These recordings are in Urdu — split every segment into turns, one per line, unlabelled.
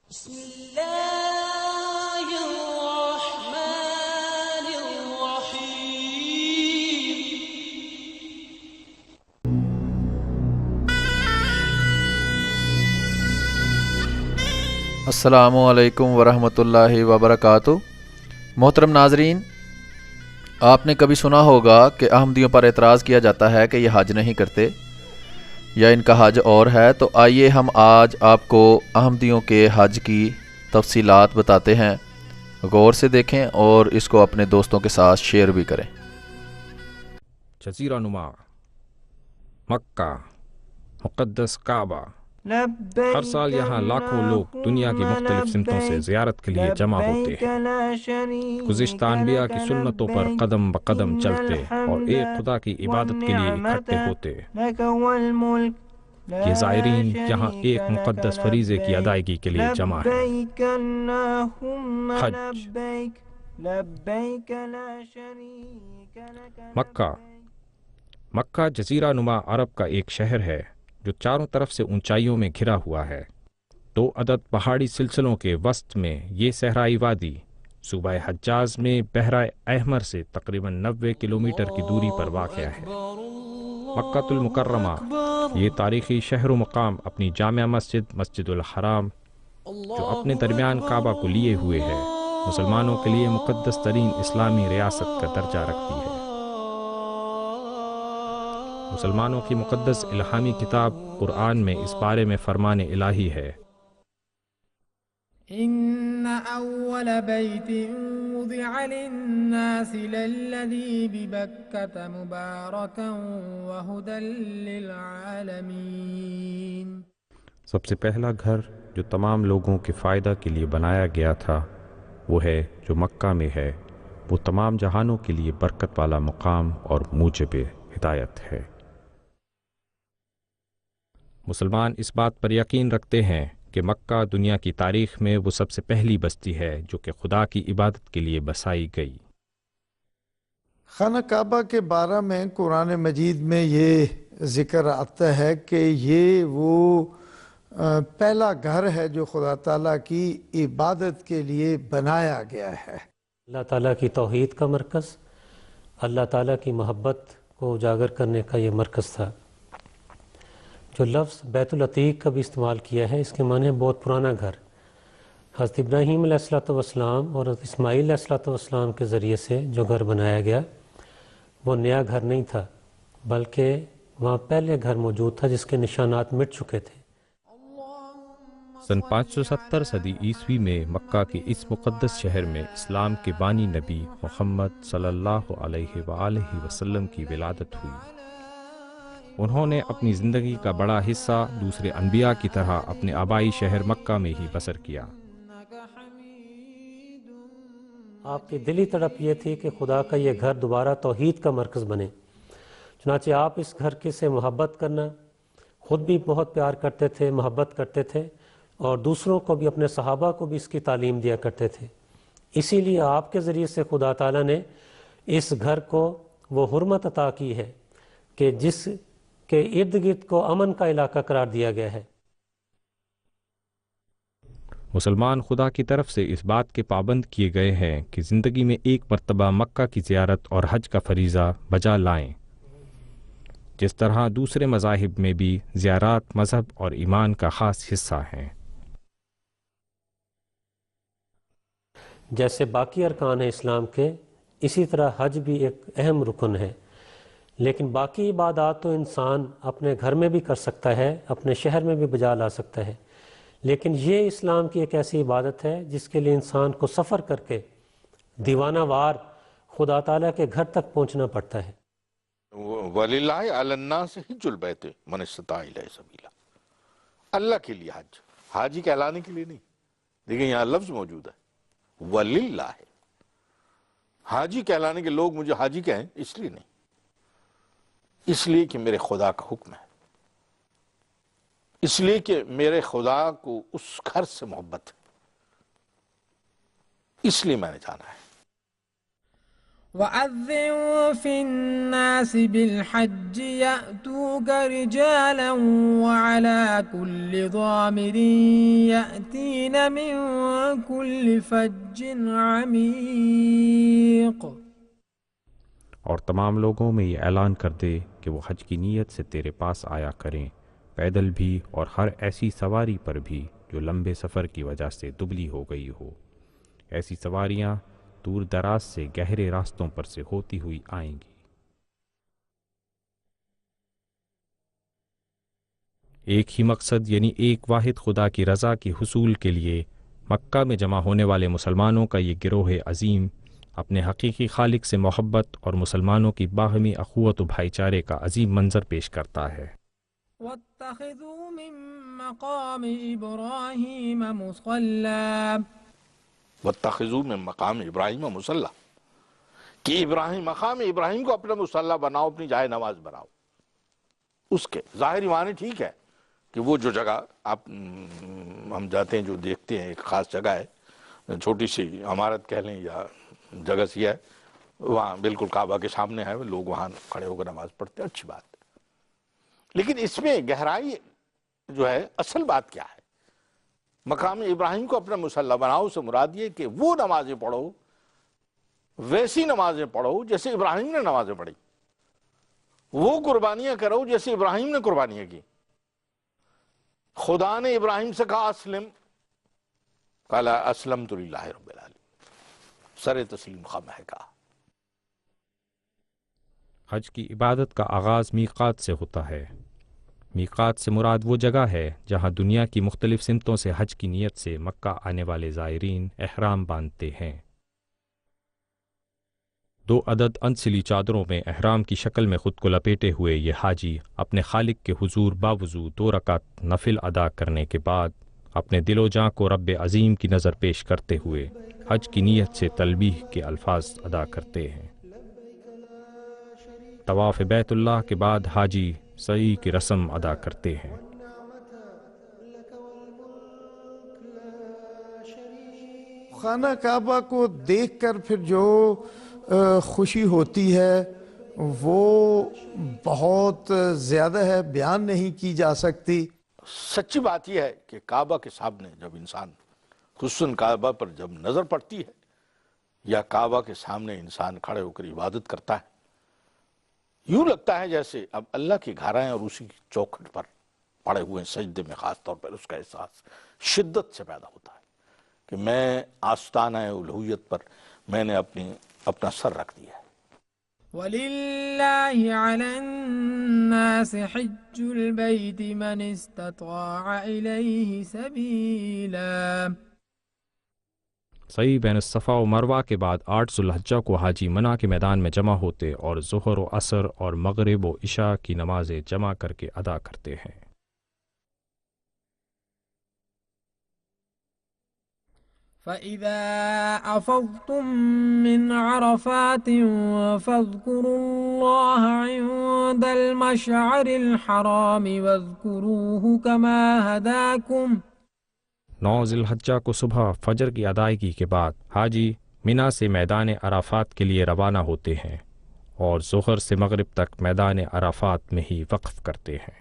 بسم اللہ الرحمن الرحیم۔
السلام علیکم ورحمۃ اللہ وبرکاتہ۔ محترم ناظرین، آپ نے کبھی سنا ہوگا کہ احمدیوں پر اعتراض کیا جاتا ہے کہ یہ حج نہیں کرتے یا ان کا حج اور ہے، تو آئیے ہم آج آپ کو احمدیوں کے حج کی تفصیلات بتاتے ہیں۔ غور سے دیکھیں اور اس کو اپنے دوستوں کے ساتھ شیئر بھی کریں۔
جزیرہ نما، مکہ، مقدس کعبہ۔ ہر سال یہاں لاکھوں لوگ دنیا کی مختلف سمتوں سے زیارت کے لیے جمع ہوتے ہیں، گزشتہ انبیاء کی سنتوں پر قدم بقدم چلتے اور ایک خدا کی عبادت کے لیے اکٹھے ہوتے۔ یہ زائرین یہاں ایک مقدس فریضے کی ادائیگی کے لیے جمع ہیں، حج۔ مکہ جزیرہ نما عرب کا ایک شہر ہے جو چاروں طرف سے اونچائیوں میں گھرا ہوا ہے۔ 2 عدد پہاڑی سلسلوں کے وسط میں یہ صحرائی وادی صوبہ حجاز میں بحیرہ احمر سے تقریباً 90 کلومیٹر کی دوری پر واقع ہے۔ مکہ المکرمہ، یہ تاریخی شہر و مقام اپنی جامع مسجد، مسجد الحرام، جو اپنے درمیان کعبہ کو لیے ہوئے ہے، مسلمانوں کے لیے مقدس ترین اسلامی ریاست کا درجہ رکھتی ہے۔ مسلمانوں کی مقدس الہامی کتاب قرآن میں اس بارے میں فرمان الہی ہے:
إن أول بيت وضع للناس للذي ببكة مباركا وهدى للعالمين۔
سب سے پہلا گھر جو تمام لوگوں کے فائدہ کے لیے بنایا گیا تھا وہ ہے جو مکہ میں ہے، وہ تمام جہانوں کے لیے برکت والا مقام اور موجب ہدایت ہے۔ مسلمان اس بات پر یقین رکھتے ہیں کہ مکہ دنیا کی تاریخ میں وہ سب سے پہلی بستی ہے جو کہ خدا کی عبادت کے لیے بسائی گئی۔
خانہ کعبہ کے بارے میں قرآن مجید میں یہ ذکر آتا ہے کہ یہ وہ پہلا گھر ہے جو خدا تعالیٰ کی عبادت کے لیے بنایا گیا ہے۔
اللہ تعالیٰ کی توحید کا مرکز، اللہ تعالیٰ کی محبت کو اجاگر کرنے کا یہ مرکز تھا۔ جو لفظ بیت العتیق کا بھی استعمال کیا ہے، اس کے معنی ہے بہت پرانا گھر۔ حضرت ابراہیم علیہ السلام اور حضرت اسماعیل علیہ السلام کے ذریعے سے جو گھر بنایا گیا وہ نیا گھر نہیں تھا، بلکہ وہاں پہلے گھر موجود تھا جس کے نشانات مٹ چکے تھے۔
سن 570 صدی عیسوی میں مکہ کے اس مقدس شہر میں اسلام کے بانی نبی محمد صلی اللہ علیہ وآلہ وسلم کی ولادت ہوئی۔ انہوں نے اپنی زندگی کا بڑا حصہ دوسرے انبیاء کی طرح اپنے آبائی شہر مکہ میں ہی بسر کیا۔
آپ کی دلی تڑپ یہ تھی کہ خدا کا یہ گھر دوبارہ توحید کا مرکز بنے، چنانچہ آپ اس گھر کے سے محبت کرنا، خود بھی بہت پیار کرتے تھے، محبت کرتے تھے، اور دوسروں کو بھی، اپنے صحابہ کو بھی اس کی تعلیم دیا کرتے تھے۔ اسی لیے آپ کے ذریعے سے خدا تعالیٰ نے اس گھر کو وہ حرمت عطا کی ہے کہ جس کے ارد گرد کو امن کا علاقہ قرار دیا گیا ہے۔
مسلمان خدا کی طرف سے اس بات کے پابند کیے گئے ہیں کہ زندگی میں ایک مرتبہ مکہ کی زیارت اور حج کا فریضہ بجا لائیں۔ جس طرح دوسرے مذاہب میں بھی زیارات مذہب اور ایمان کا خاص حصہ ہیں۔
جیسے باقی ارکان ہیں اسلام کے، اسی طرح حج بھی ایک اہم رکن ہے، لیکن باقی عبادات تو انسان اپنے گھر میں بھی کر سکتا ہے، اپنے شہر میں بھی بجا لا سکتا ہے، لیکن یہ اسلام کی ایک ایسی عبادت ہے جس کے لیے انسان کو سفر کر کے دیوانہ وار خدا تعالیٰ کے گھر تک پہنچنا پڑتا ہے۔
وَلِلَّهِ عَلَى النَّاسِ حِجُّ الْبَيْتِ مَنِ اسْتَطَاعَ إِلَيْهِ سَبِيلًا۔ اللہ کے لیے حج، حاجی کہلانے کے لیے نہیں۔ دیکھیں یہاں لفظ موجود ہے وَلِلَّهِ، حاجی کہلانے کے لوگ مجھے حاجی کہیں اس لیے نہیں، اس لیے کہ میرے خدا کا حکم ہے، اس لیے کہ میرے خدا کو اس گھر سے محبت ہے، اس لیے میں نے جانا ہے۔
وَأَذِّن فِي النَّاسِ بِالْحَجِّ يَأْتُوكَ رِجَالًا وَعَلَى كُلِّ ضَامِرٍ يَأْتِينَ مِن كُلِّ فَجٍّ عَمِيقٍ۔
اور تمام لوگوں میں یہ اعلان کر دے کہ وہ حج کی نیت سے تیرے پاس آیا کریں، پیدل بھی اور ہر ایسی سواری پر بھی جو لمبے سفر کی وجہ سے دبلی ہو گئی ہو۔ ایسی سواریاں دور دراز سے گہرے راستوں پر سے ہوتی ہوئی آئیں گی۔ ایک ہی مقصد یعنی ایک واحد خدا کی رضا کے حصول کے لیے مکہ میں جمع ہونے والے مسلمانوں کا یہ گروہ عظیم اپنے حقیقی خالق سے محبت اور مسلمانوں کی باہمی اخوت و بھائی چارے کا عظیم منظر پیش کرتا ہے۔
وَاتَّخِذُوا مِن مَّقَامِ إِبْرَاهِيمَ مُصَلًّى،
واتخذوا من مقام ابراہیم مصلی، کہ مقام ابراہیم کو اپنا مصلی بناؤ، اپنی جائے نماز بناؤ۔ اس کے ظاہری معنی ٹھیک ہے کہ وہ جو جگہ آپ ہم جاتے ہیں جو دیکھتے ہیں ایک خاص جگہ ہے، چھوٹی سی عمارت کہہ لیں یا جگہ سی ہے، وہاں بالکل کعبہ کے سامنے ہے، لوگ وہاں کھڑے ہو کر نماز پڑھتے ہیں، اچھی بات ہے۔ لیکن اس میں گہرائی جو ہے، اصل بات کیا ہے؟ مقام ابراہیم کو اپنا مصلی بناؤ سے مراد یہ کہ وہ نمازیں پڑھو، ویسی نمازیں پڑھو جیسے ابراہیم نے نمازیں پڑھی، وہ قربانیاں کرو جیسے ابراہیم نے قربانیاں کی۔ خدا نے ابراہیم سے کہا اسلم، قال اسلمت للہ رب العالمین، سر تسلیم خم ہے کہا۔
حج کی عبادت کا آغاز میقات سے ہوتا ہے۔ میقات سے مراد وہ جگہ ہے جہاں دنیا کی مختلف سمتوں سے حج کی نیت سے مکہ آنے والے زائرین احرام باندھتے ہیں۔ 2 عدد انسلی چادروں میں احرام کی شکل میں خود کو لپیٹے ہوئے یہ حاجی اپنے خالق کے حضور باوضو 2 رکعت نفل ادا کرنے کے بعد اپنے دل و جاں کو رب عظیم کی نظر پیش کرتے ہوئے حج کی نیت سے تلبیہ کے الفاظ ادا کرتے ہیں۔ طواف بیت اللہ کے بعد حاجی سعی کی رسم ادا کرتے ہیں۔
خانہ کعبہ کو دیکھ کر پھر جو خوشی ہوتی ہے وہ بہت زیادہ ہے، بیان نہیں کی جا سکتی۔
سچی بات یہ ہے کہ کعبہ کے سامنے جب انسان خصوصاً کعبہ پر جب نظر پڑتی ہے یا کعبہ کے سامنے انسان کھڑے ہو کر عبادت کرتا ہے، یوں لگتا ہے جیسے اب اللہ کے گھر آئے اور اسی کی چوکھٹ پر پڑے ہوئے سجدے میں، خاص طور پر اس کا احساس شدت سے پیدا ہوتا ہے کہ میں آستانہ الوہیت پر میں نے اپنا سر رکھ دیا ہے۔
وَلِلَّهِ عَلَى النَّاسِ حِجُّ الْبَيْتِ مَنِ اسْتَطَاعَ إِلَيْهِ سَبِيلًا۔
سعی بین الصفا و مروہ کے بعد 8 ذو الحجہ کو حاجی منی کے میدان میں جمع ہوتے اور ظہر و عصر اور مغرب و عشاء کی نمازیں جمع کر کے ادا کرتے ہیں۔
فَإِذَا أَفَضْتُم مِّنْ عَرَفَاتٍ فَاذْكُرُوا اللَّهَ عِندَ الْمَشْعَرِ الْحَرَامِ وَاذْكُرُوهُ كَمَا هَدَاكُمْ۔
9 ذی الحجہ کو صبح فجر کی ادائیگی کے بعد حاجی منی سے میدان عرفات کے لیے روانہ ہوتے ہیں اور ظہر سے مغرب تک میدان عرفات میں ہی وقف کرتے ہیں۔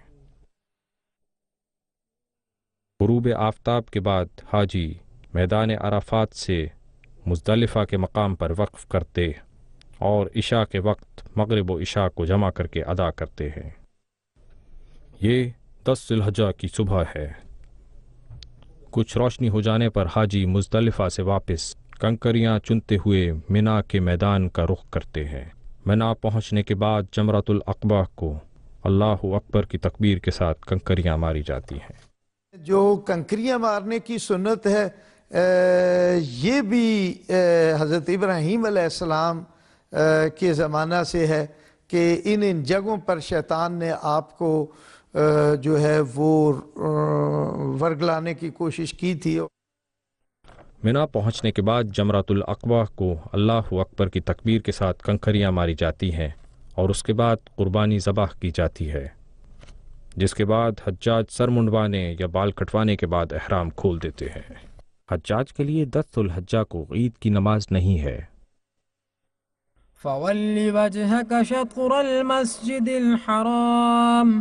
غروب آفتاب کے بعد حاجی میدان عرفات سے مزدلفہ کے مقام پر وقف کرتے اور عشاء کے وقت مغرب و عشاء کو جمع کر کے ادا کرتے ہیں۔ یہ 10 ذی الحجہ کی صبح ہے۔ کچھ روشنی ہو جانے پر حاجی مزدلفہ سے واپس کنکریاں چنتے ہوئے منی کے میدان کا رخ کرتے ہیں۔ منی پہنچنے کے بعد جمرۃ العقبہ کو اللہ اکبر کی تکبیر کے ساتھ کنکریاں ماری جاتی ہیں۔
جو کنکریاں مارنے کی سنت ہے یہ بھی حضرت ابراہیم علیہ السلام کے زمانہ سے ہے کہ ان جگہوں پر شیطان نے آپ کو جو ہے وہ ورگلانے کی کوشش کی تھی۔
منی پہنچنے کے بعد جمرۃ العقبہ کو اللہ اکبر کی تکبیر کے ساتھ کنکریاں ماری جاتی ہیں اور اس کے بعد قربانی ذبح کی جاتی ہے، جس کے بعد حجاج سر منڈوانے یا بال کٹوانے کے بعد احرام کھول دیتے ہیں۔ حجاج کے لیے 10 ذو الحجہ کو عید کی نماز نہیں ہے۔
فول وجهك شطر المسجد الحرام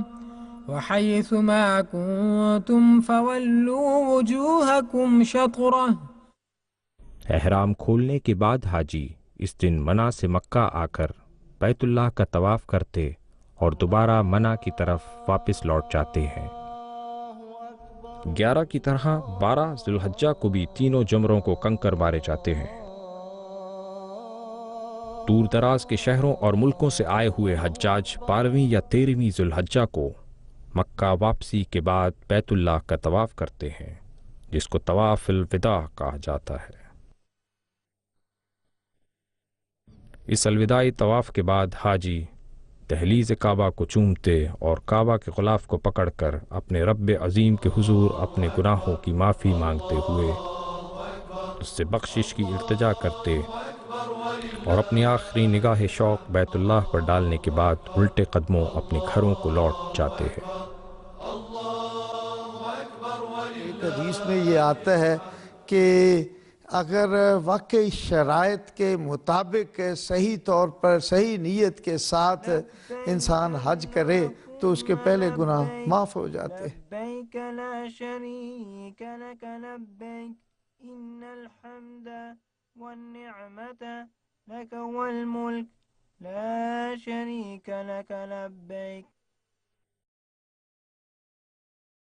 وحيث ما كنتم فولوا وجوهكم شطره۔
احرام کھولنے کے بعد حاجی اس دن منی سے مکہ آ کر بیت اللہ کا طواف کرتے اور دوبارہ منی کی طرف واپس لوٹ جاتے ہیں۔ 11 کی طرح 12 ذی الحجہ کو بھی تینوں جمروں کو کنکر مارے جاتے ہیں۔ دور دراز کے شہروں اور ملکوں سے آئے ہوئے حجاج 12ویں یا 13ویں ذی الحجہ کو مکہ واپسی کے بعد بیت اللہ کا طواف کرتے ہیں، جس کو طواف الوداع کہا جاتا ہے۔ اس الوداعی طواف کے بعد حاجی دہلیز کعبہ کو چومتے اور کعبہ کے غلاف کو پکڑ کر اپنے رب عظیم کے حضور اپنے گناہوں کی معافی مانگتے ہوئے اس سے بخشش کی التجا کرتے اور اپنی آخری نگاہ شوق بیت اللہ پر ڈالنے کے بعد الٹے قدموں اپنے گھروں کو لوٹ جاتے ہیں۔
ایک حدیث میں یہ آتا ہے کہ اگر واقعی شرائط کے مطابق صحیح طور پر صحیح نیت کے ساتھ انسان حج کرے تو اس کے پہلے گناہ معاف ہو جاتے ہیں۔
لبیک لا شریک لک لبیک ان الحمد والنعمت لک والملک لا شریک لک لبیک۔